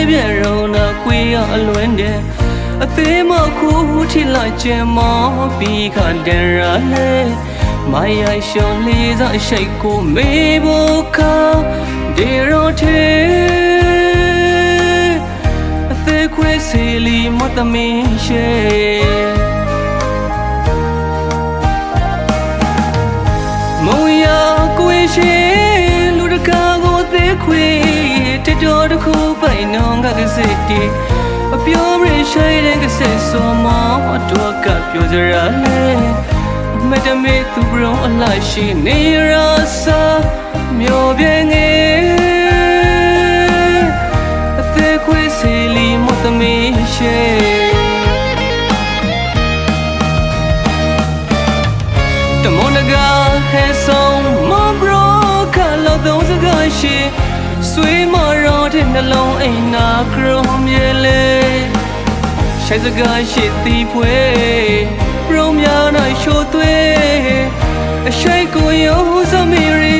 ပြဲရုံနာကွေရအလွင်တဲ့အသေးမခုထိလိုက်ကျင်မောပြီးခန်တန်ရလေမိုင်ရိုက်ရှော်လေးစားရှိတ်ကိုမေးဖို့ခါဒီရောထေအသေးခွေးစီလီမတမင်းရှေမုံရကွေရှိလူတကာကိုသေးခွေတတော်တစ်ခုပိုင်နောင်ကစိတ်တီအပြောရရှိတဲ့ကစိတ်ဆိုမောတော့ကပြောကြရလေမတမေသူဘရုံအလိုက်ရှိနေရစာမျိုးပြင်းငယ်အသေးခွေးစီလီမတမင်းရှေတမနကဟဲဆောင်မဘရောခလာတော့စကားရှိဆွေးမရောတဲ့နှလုံးအိမ်နာကရုံမြေလေရှိုက်စကားရှိတီးဖွယ်ရုံများ၌ရှိုးသွေးအရှိတ်ကိုယုံစမီရီ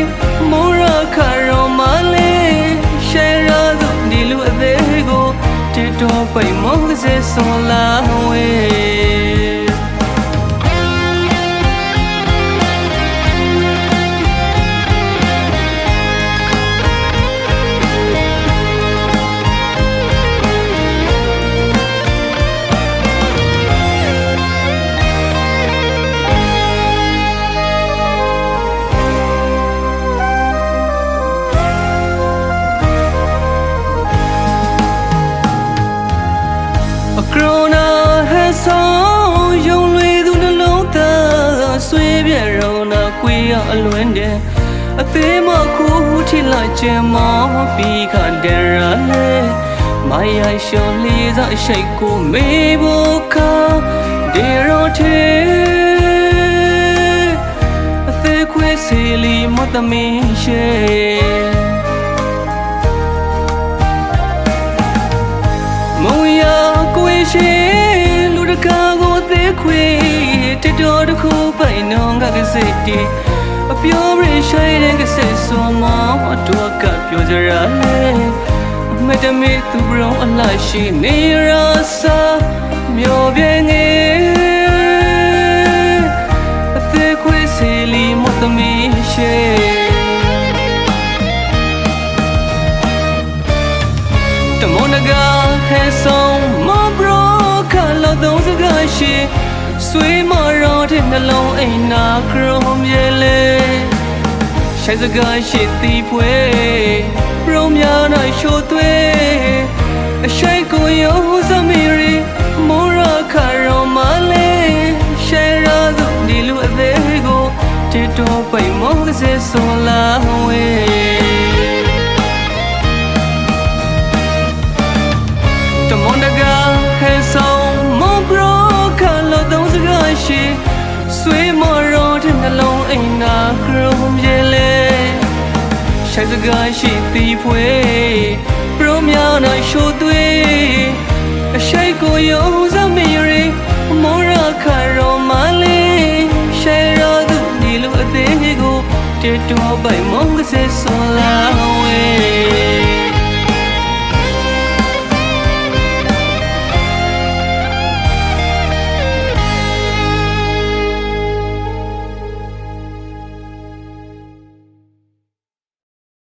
မောရခရောမလေးရှယ်ရသူဒီလူအသေးကိုတီတော်ပိတ်မောကစေဆွန်လာဝေကရိုနာဟဲဆောင်ယုံလွေသူနှလုံးသားဆွေးပြဲရုံနာကွေရအလွင်တဲ့အသေးမခုထိလိုက်ကျင်မောပြီးခန်တန်ရလေမိုင်ရိုက်ရှော်လေးစားရှိတ်ကိုမေးဖို့ခါဒီရောထေအသေးခွေးစီလီမတမင်းရှေမုံရကွေရှိလူတကာကိုသေးခွေတတော်တစ်ခုပိုင်နောင်ကစိတ်တီအပြောရရှိတဲ့ကစိတ်ဆိုမောတော့ကပြောကြရလေမတမေသူဘရုံအလိုက်ရှိနေရစာမျိုးပြင်းငယ်အသေးခွေစီလီမတမင်းရှိတမနကဟဲဆောင်မဘရောခလာတော့စကားရှိဆွေးမရောတဲ့နှလုံးအိမ်နာကရုံမြေလေရှိုက်စကားရှိတီးဖွယ်ရုံများ၌ရှိုးသွေးအရှိတ်ကိုယုံစမီရီမောရခရောမလေးရှယ်ရသူဒီလူအသေးကိုတီတော်ပိတ်မောကစေဆွန်လာဝေတမန်တကာဟဲဆောင်မဘရောခလာတော့စကားရှိဆွေးမရောတဲ့နှလုံးအိမ်နာကရုံမြေလေရှိုက်စကားရှိတီးဖွယ်ပရုံများ၌ရှိုးသွေးအရှိတ်ကိုယုံစမီရီမောရခရောမလေးရှယ်ရသူဒီလူအသေးကိုတေတော်ပိုင်မောကစေဆွန်လာ